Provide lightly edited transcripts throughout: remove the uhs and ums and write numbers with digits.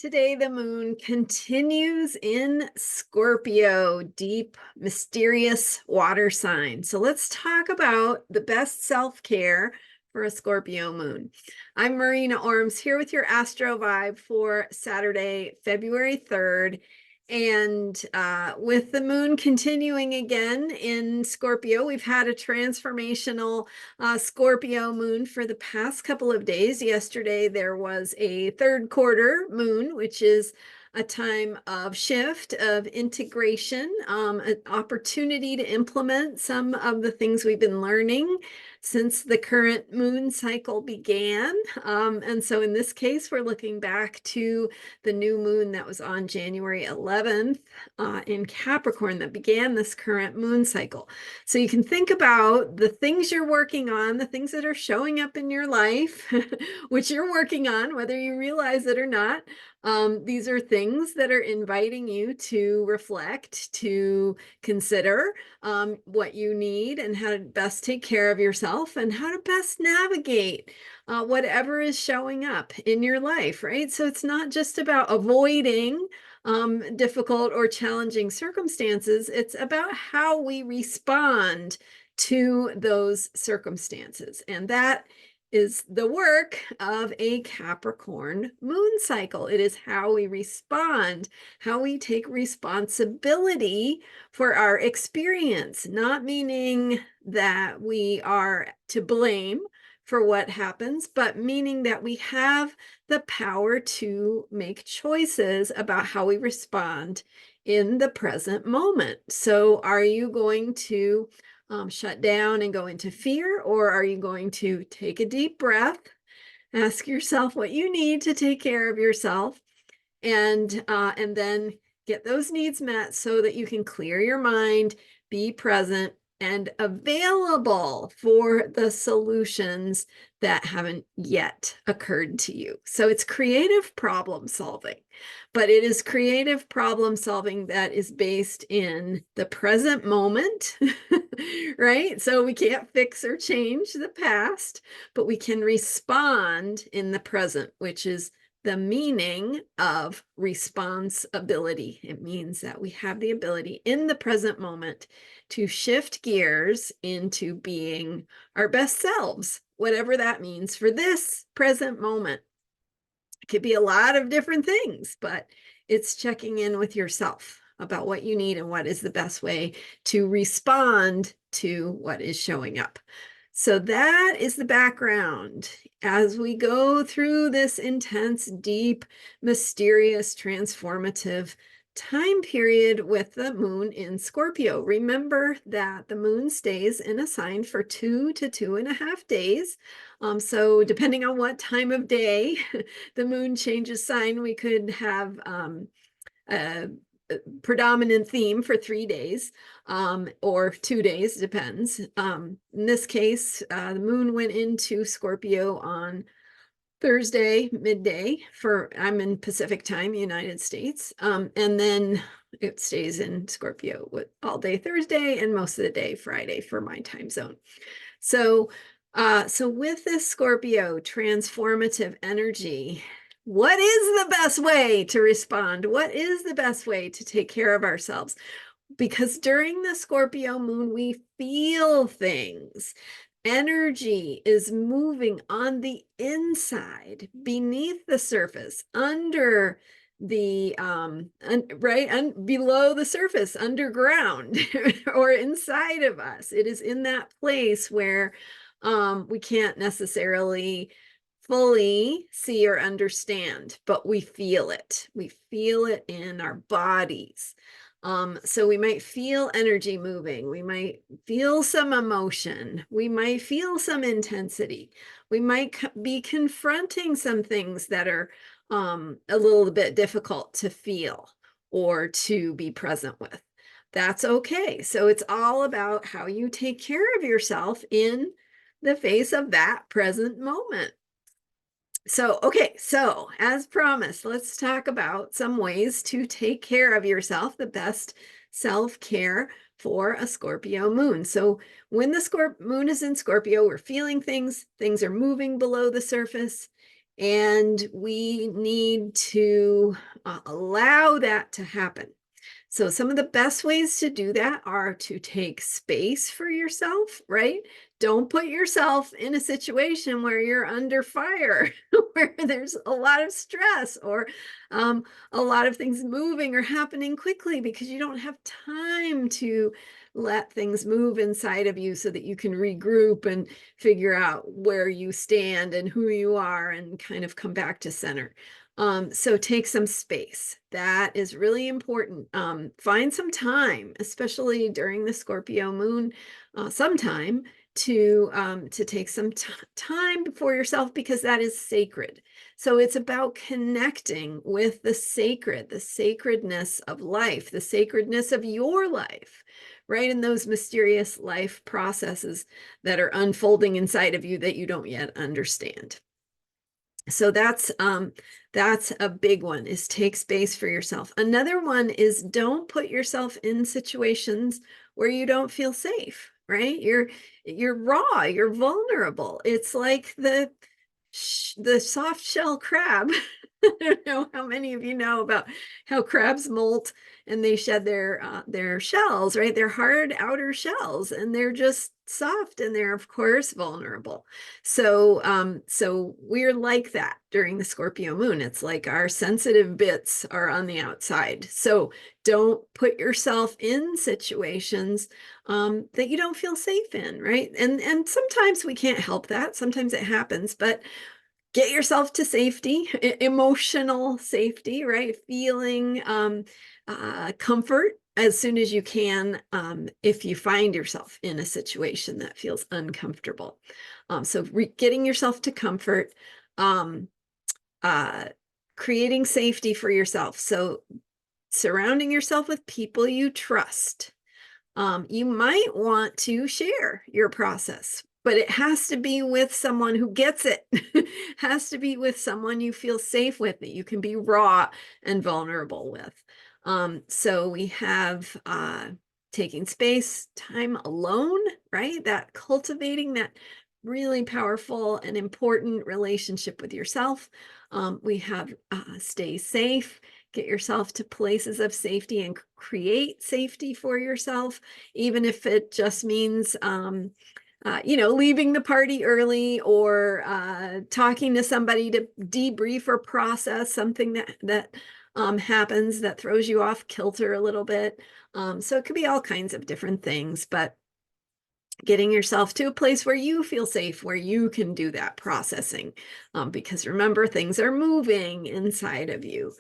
Today, the moon continues in Scorpio, deep, mysterious water sign. So let's talk about the best self-care for a Scorpio moon. I'm Marina Orms here with your Astro Vibe for Saturday, February 3rd. And with the moon continuing again in Scorpio, we've had a transformational Scorpio moon for the past couple of days. Yesterday, there was a third quarter moon, which is a time of shift, of integration, an opportunity to implement some of the things we've been learning since the current moon cycle began. And so in this case, we're looking back to the new moon that was on January 11th in Capricorn that began this current moon cycle. So you can think about the things you're working on, the things that are showing up in your life, which you're working on, whether you realize it or not. These are things that are inviting you to reflect, to consider what you need and how to best take care of yourself and how to best navigate whatever is showing up in your life, right? So it's not just about avoiding difficult or challenging circumstances. It's about how we respond to those circumstances. And that is the work of a Capricorn moon cycle. It is how we respond, how we take responsibility for our experience, not meaning that we are to blame for what happens, but meaning that we have the power to make choices about how we respond in the present moment. So are you going to shut down and go into fear, or are you going to take a deep breath, ask yourself what you need to take care of yourself, and then get those needs met so that you can clear your mind, be present, and available for the solutions that haven't yet occurred to you. So it's creative problem solving, but it is creative problem solving that is based in the present moment, right? So we can't fix or change the past, but we can respond in the present, which is the meaning of responsibility. It means that we have the ability in the present moment to shift gears into being our best selves, whatever that means for this present moment. It could be a lot of different things, but it's checking in with yourself about what you need and what is the best way to respond to what is showing up. So that is the background as we go through this intense, deep, mysterious, transformative time period with the moon in Scorpio. Remember that the moon stays in a sign for 2 to 2.5 days. So depending on what time of day the moon changes sign, we could have a predominant theme for 3 days or 2 days, depends. In this case, the moon went into Scorpio on Thursday midday I'm in Pacific time, United States. And then it stays in Scorpio all day Thursday and most of the day Friday for my time zone. So with this Scorpio transformative energy, what is the best way to respond? What is the best way to take care of ourselves? Because during the Scorpio moon, we feel things. Energy is moving on the inside, beneath the surface, under the below the surface, underground, or inside of us. It is in that place where we can't necessarily fully see or understand, but we feel it. We feel it in our bodies. So we might feel energy moving. We might feel some emotion. We might feel some intensity. We might be confronting some things that are a little bit difficult to feel or to be present with. That's okay. So it's all about how you take care of yourself in the face of that present moment. So, okay, so as promised, let's talk about some ways to take care of yourself, the best self-care for a Scorpio moon. So when the moon is in Scorpio, we're feeling things are moving below the surface. And we need to allow that to happen. So some of the best ways to do that are to take space for yourself, right? Don't put yourself in a situation where you're under fire, where there's a lot of stress or a lot of things moving or happening quickly, because you don't have time to let things move inside of you so that you can regroup and figure out where you stand and who you are and kind of come back to center. So take some space. That is really important. Find some time, especially during the Scorpio moon, sometime to take some time for yourself, because that is sacred. So it's about connecting with the sacred, the sacredness of life, the sacredness of your life, right? In those mysterious life processes that are unfolding inside of you that you don't yet understand. So that's a big one, is take space for yourself. Another one is don't put yourself in situations where you don't feel safe, right? You're raw, you're vulnerable. It's like the soft shell crab. I don't know how many of you know about how crabs molt and they shed their shells, right? They're hard outer shells, and they're just soft, and they're of course vulnerable. So we're like that during the Scorpio moon. It's like our sensitive bits are on the outside. So don't put yourself in situations that you don't feel safe in, right? And sometimes we can't help that. Sometimes it happens, but get yourself to safety, emotional safety, right? Feeling comfort as soon as you can, if you find yourself in a situation that feels uncomfortable. So getting yourself to comfort, um, creating safety for yourself. So surrounding yourself with people you trust. You might want to share your process, but it has to be with someone who gets it. Has to be with someone you feel safe with, that you can be raw and vulnerable with. So we have taking space, time alone, right? That cultivating that really powerful and important relationship with yourself. We have stay safe, get yourself to places of safety and create safety for yourself, even if it just means leaving the party early, or talking to somebody to debrief or process something that happens that throws you off kilter a little bit. So it could be all kinds of different things, but getting yourself to a place where you feel safe, where you can do that processing, because remember, things are moving inside of you.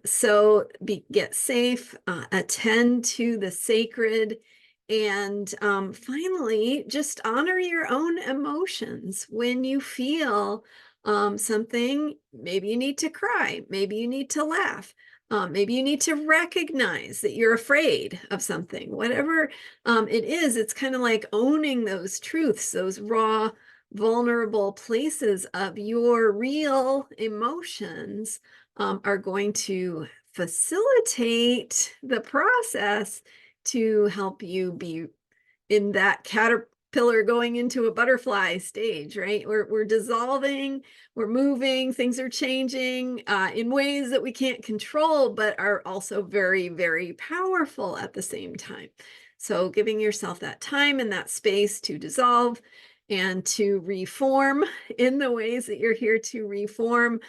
So get safe, attend to the sacred, and finally, just honor your own emotions. When you feel something, maybe you need to cry, maybe you need to laugh. Maybe you need to recognize that you're afraid of something. Whatever it is, it's kind of like owning those truths, those raw, vulnerable places of your real emotions are going to facilitate the process to help you be in that caterpillar going into a butterfly stage, right? We're dissolving, we're moving, things are changing in ways that we can't control, but are also very, very powerful at the same time. So giving yourself that time and that space to dissolve and to reform in the ways that you're here to reform,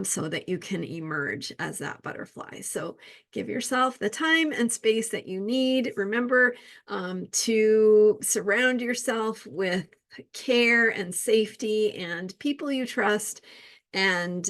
so that you can emerge as that butterfly. So give yourself the time and space that you need. Remember to surround yourself with care and safety and people you trust, and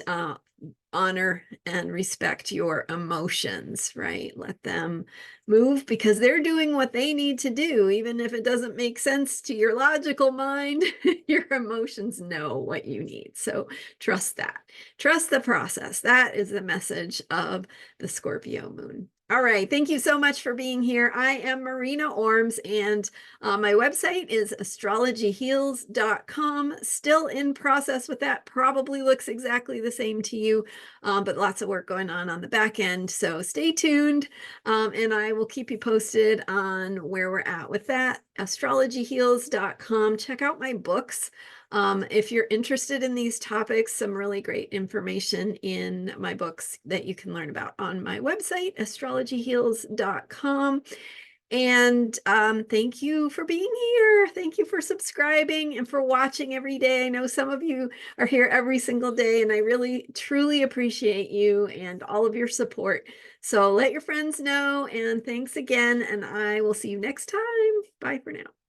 honor and respect your emotions, right? Let them move, because they're doing what they need to do. Even if it doesn't make sense to your logical mind, your emotions know what you need. So trust that. Trust the process. That is the message of the Scorpio moon. All right. Thank you so much for being here. I am Marina Orms, and my website is astrologyheals.com. Still in process with that. Probably looks exactly the same to you, but lots of work going on the back end. So stay tuned, and I will keep you posted on where we're at with that. astrologyheals.com. Check out my books. If you're interested in these topics, some really great information in my books that you can learn about on my website, astrologyheals.com. And thank you for being here. Thank you for subscribing and for watching every day. I know some of you are here every single day, and I really, truly appreciate you and all of your support. So let your friends know, and thanks again, and I will see you next time. Bye for now.